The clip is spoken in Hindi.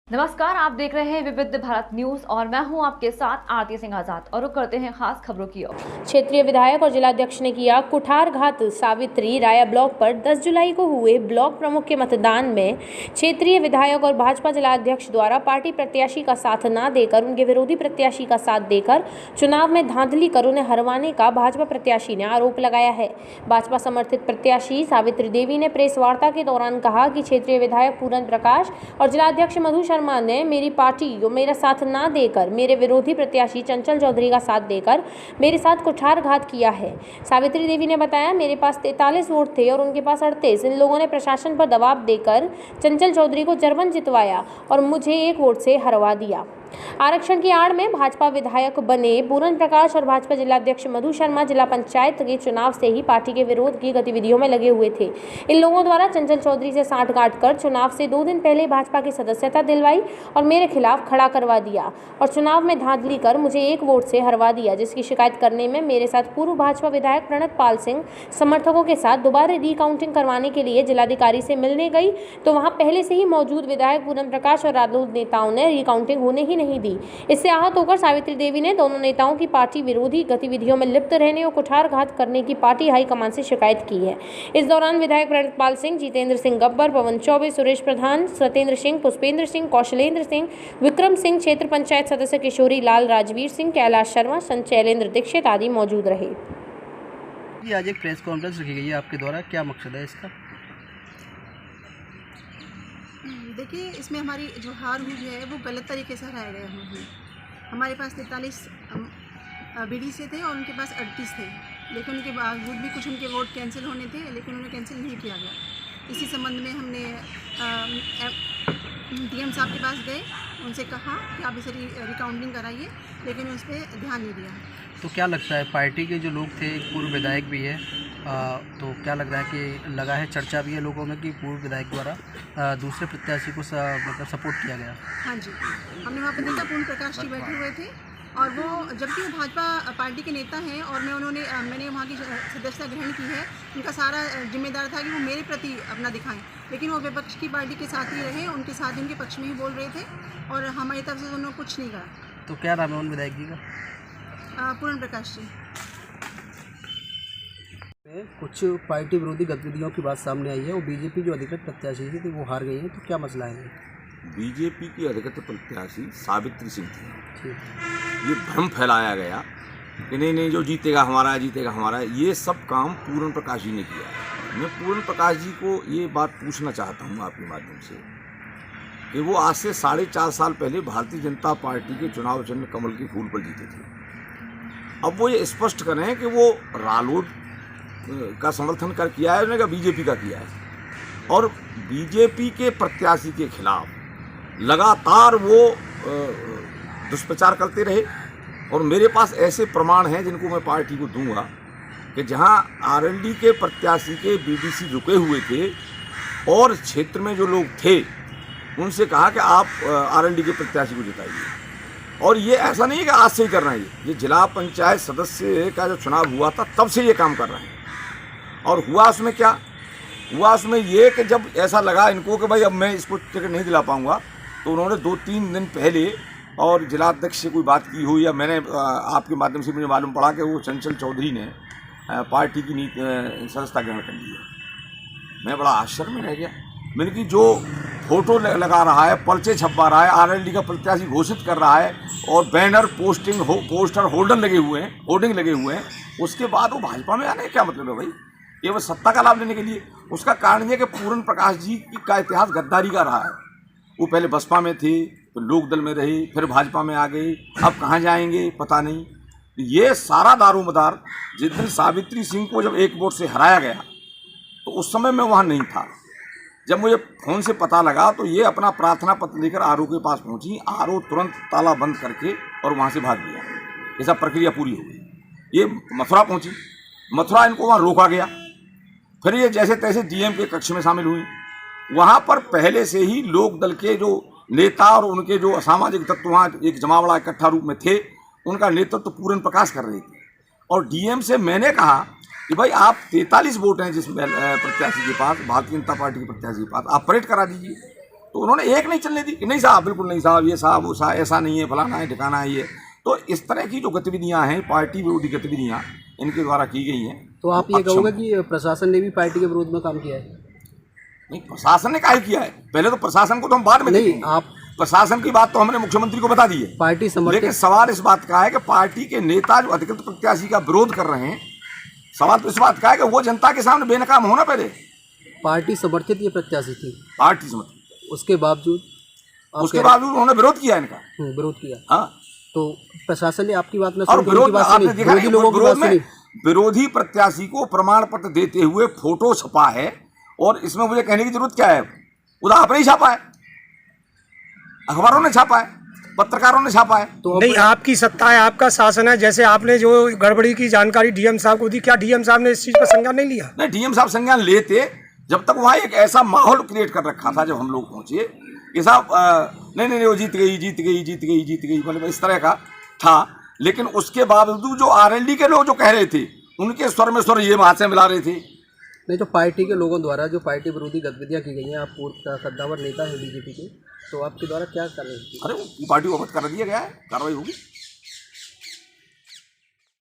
नमस्कार, आप देख रहे हैं विविध भारत न्यूज और मैं हूं आपके साथ आरती सिंह आजाद। और रुक करते हैं खास खबरों की ओर। क्षेत्रीय विधायक और जिलाध्यक्ष ने किया कुठारघात। सावित्री राया ब्लॉक पर 10 जुलाई को हुए ब्लॉक प्रमुख के मतदान में क्षेत्रीय विधायक और भाजपा जिलाध्यक्ष द्वारा पार्टी प्रत्याशी का साथ न देकर उनके विरोधी प्रत्याशी का साथ देकर चुनाव में धांधली कर उन्हें हरवाने का भाजपा प्रत्याशी ने आरोप लगाया है। भाजपा समर्थित प्रत्याशी सावित्री देवी ने प्रेस वार्ता के दौरान कहा कि क्षेत्रीय विधायक पूरन प्रकाश और जिलाध्यक्ष मधु शर्मा ने मेरी पार्टी को मेरा साथ ना देकर मेरे विरोधी प्रत्याशी चंचल चौधरी का साथ देकर मेरे साथ कुठारघात किया है। सावित्री देवी ने बताया, मेरे पास 43 वोट थे और उनके पास 38। इन लोगों ने प्रशासन पर दबाव देकर चंचल चौधरी को जर्मन जितवाया और मुझे 1 वोट से हरवा दिया। आरक्षण की आड़ में भाजपा विधायक बने पूरन प्रकाश और भाजपा जिलाध्यक्ष मधु शर्मा जिला पंचायत के चुनाव से ही पार्टी के विरोध की गतिविधियों में लगे हुए थे। इन लोगों द्वारा चंचल चौधरी से सांठगांठ कर चुनाव से 2 दिन पहले भाजपा की सदस्यता दिलवाई और मेरे खिलाफ खड़ा करवा दिया और चुनाव में धांधली कर मुझे 1 वोट से हरवा दिया, जिसकी शिकायत करने में मेरे साथ पूर्व भाजपा विधायक प्रणत पाल सिंह समर्थकों के साथ दोबारा रिकाउंटिंग करवाने के लिए जिलाधिकारी से मिलने गई तो वहां पहले से ही मौजूद विधायक पूरन प्रकाश और राजद नेताओं ने रिकाउंटिंग होने ही नहीं दी। इससे आहत होकर सावित्री देवी ने दोनों नेताओं की पार्टी विरोधी गतिविधियों में लिप्त रहने और कुठारघात करने की पार्टी हाईकमान से शिकायत की है। इस दौरान विधायक प्रणत पाल सिंह, जितेंद्र सिंह गब्बर, पवन चौबे, सुरेश प्रधान, सत्येंद्र सिंह, पुष्पेंद्र सिंह, कौशलेंद्र सिंह, विक्रम सिंह, क्षेत्र पंचायत सदस्य किशोरी लाल, राजवीर सिंह, कैलाश शर्मा, संचैलेंद्र दीक्षित आदि मौजूद रहे। आज एक प्रेस कॉन्फ्रेंस रखी गई है आपके द्वारा, क्या मकसद है इसका? देखिए, इसमें हमारी जो हार हुई है वो गलत तरीके से हराए गए हैं। हमारे पास 43 बीडीसी थे और उनके पास 38 थे, लेकिन उनके बावजूद भी कुछ उनके वोट कैंसिल होने थे, लेकिन उन्हें कैंसिल नहीं किया गया। इसी संबंध में हमने डीएम साहब के पास गए, उनसे कहा कि आप इसे रिकाउंटिंग कराइए, लेकिन उस पर ध्यान नहीं दिया। तो क्या लगता है, पार्टी के जो लोग थे, एक पूर्व विधायक भी है, तो क्या लग रहा है कि लगा है, चर्चा भी है लोगों में कि पूर्व विधायक द्वारा दूसरे प्रत्याशी को मतलब सपोर्ट किया गया? हाँ जी, हमने वहाँ पर देखा पूर्ण प्रकाश जी बैठे हुए थे और वो, जबकि वो भाजपा पार्टी के नेता हैं और मैंने वहाँ की सदस्यता ग्रहण की है, उनका सारा जिम्मेदार था कि वो मेरे प्रति अपना दिखाएं, लेकिन वो विपक्ष की पार्टी के साथ ही रहे, उनके साथ ही उनके पक्ष में ही बोल रहे थे और हमारी तरफ से उन्होंने कुछ नहीं कहा। तो क्या नाम है उन विधायक जी का? पूर्ण प्रकाश जी। कुछ पार्टी विरोधी गतिविधियों की बात सामने आई है, वो बीजेपी जो अधिकृत प्रत्याशी थी वो हार गई है, तो क्या मसला है? बीजेपी की अधिकृत प्रत्याशी सावित्री सिंह थी। ये भ्रम फैलाया गया कि नहीं जो जीतेगा हमारा है, जीतेगा हमारा है। ये सब काम पूरन प्रकाश जी ने किया है। मैं पूरन प्रकाश जी को ये बात पूछना चाहता हूँ आपके माध्यम से कि वो आज से 4.5 साल पहले भारतीय जनता पार्टी के चुनाव चिन्ह कमल के फूल पर जीते थे। अब वो ये स्पष्ट करें कि वो रालोद का समर्थन कर किया है, उन्होंने बीजेपी का किया है, और बीजेपी के प्रत्याशी के खिलाफ लगातार वो दुष्प्रचार करते रहे। और मेरे पास ऐसे प्रमाण हैं जिनको मैं पार्टी को दूंगा कि जहां आरएलडी के प्रत्याशी के बीडीसी रुके हुए थे और क्षेत्र में जो लोग थे उनसे कहा कि आप आरएलडी के प्रत्याशी को जिताइए। और ये ऐसा नहीं है कि आज से ही कर रहे हैं, ये जिला पंचायत सदस्य का जो चुनाव हुआ था तब से ये काम कर रहे हैं। और हुआ उसमें क्या हुआ, उसमें ये कि जब ऐसा लगा इनको कि भाई अब मैं इसको टिकट नहीं दिला पाऊंगा, तो उन्होंने 2-3 दिन पहले और जिलाध्यक्ष से कोई बात की हो, या मैंने आपके माध्यम से मुझे मालूम पड़ा कि वो चंचल चौधरी ने पार्टी की सदस्यता ग्रहण कर ली है। मैं बड़ा आश्चर्य में रह गया। मैंने कि जो फोटो लगा रहा है, पर्चे छपवा रहा है, आरएलडी का प्रत्याशी घोषित कर रहा है और बैनर पोस्टर होर्डिंग लगे हुए हैं, उसके बाद वो भाजपा में आने का क्या मतलब है भाई? ये वो सत्ता का लाभ लेने के लिए। उसका कारण ये कि पूरन प्रकाश जी का इतिहास गद्दारी का रहा है। वो पहले बसपा में थे, तो लोकदल में रहे, फिर भाजपा में आ गए, अब कहाँ जाएंगे पता नहीं। ये सारा दारोमदार जिस दिन सावित्री सिंह को जब 1 वोट से हराया गया, तो उस समय मैं वहाँ नहीं था। जब मुझे फ़ोन से पता लगा तो ये अपना प्रार्थना पत्र लेकर आरओ के पास पहुँची। आरओ तुरंत ताला बंद करके और वहाँ से भाग गया। ये सब प्रक्रिया पूरी हो गई। ये मथुरा पहुँची, मथुरा इनको वहाँ रोका गया। फिर ये जैसे तैसे डीएम के कक्ष में शामिल हुई। वहाँ पर पहले से ही लोक दल के जो नेता और उनके जो असामाजिक तत्व वहाँ एक जमावड़ा इकट्ठा रूप में थे, उनका नेतृत्व पूरन प्रकाश कर रहे थे। और डीएम से मैंने कहा कि भाई आप 43 वोट हैं जिस प्रत्याशी के पास, भारतीय जनता पार्टी के प्रत्याशी के पास, आप परेड करा दीजिए। तो उन्होंने एक नहीं चलने दी कि नहीं साहब, बिल्कुल नहीं साहब, ये साहब वो साहब, ऐसा नहीं है, फलाना है, ठिकाना है ये। तो इस तरह की जो गतिविधियां हैं, पार्टी विरोधी गतिविधियां इनके द्वारा की गई हैं। तो आप ये कहोगे कि प्रशासन ने भी पार्टी के विरोध में काम किया है? नहीं, प्रशासन ने काहे किया है? पहले तो प्रशासन को तो हम बाद में नहीं, देखेंगे। आप प्रशासन की बात तो हमने मुख्यमंत्री को बता दी है। पार्टी लेकिन समर्थित सवाल इस बात का है कि पार्टी के नेता जो अधिकृत प्रत्याशी का विरोध कर रहे हैं, सवाल तो इस बात का है कि वो जनता के सामने बेनकाम होना पहले। पार्टी समर्थित ये प्रत्याशी थी, पार्टी समझ, उसके बावजूद उन्होंने विरोध किया इनका। विरोध किया। हाँ, तो प्रशासन ने आपकी बात में और विरोध में आपने देखा विरोधी लोगों की बात में सुनी। विरोधी प्रत्याशी को प्रमाण पत्र देते हुए फोटो छपा है, और इसमें मुझे कहने की जरूरत क्या है? वो आपने ही छापा है, अखबारों ने छापा है, पत्रकारों ने छापा है। तो नहीं, आपकी सत्ता है, आपका शासन है। जैसे आपने जो गड़बड़ी की जानकारी डीएम साहब को दी, क्या डीएम साहब ने इस चीज पर संज्ञान नहीं लिया? नहीं, डीएम साहब संज्ञान लेते, जब तक वहाँ एक ऐसा माहौल क्रिएट कर रखा था। जब हम लोग पहुंचे कि साहब नहीं वो जीत गई, मतलब इस तरह का था। लेकिन उसके बावजूद जो आरएलडी के लोग जो कह रहे थे, उनके स्वर में स्वर ये वहाँ से मिला रहे थे। नहीं, जो पार्टी के लोगों द्वारा जो पार्टी विरोधी गतिविधियां की गई हैं, आप पूर्व कद्दावर नेता है बीजेपी के, तो आपके द्वारा क्या कर रहे हैं? अरे वो पार्टी को अवगत कर दिया गया है, कार्रवाई होगी।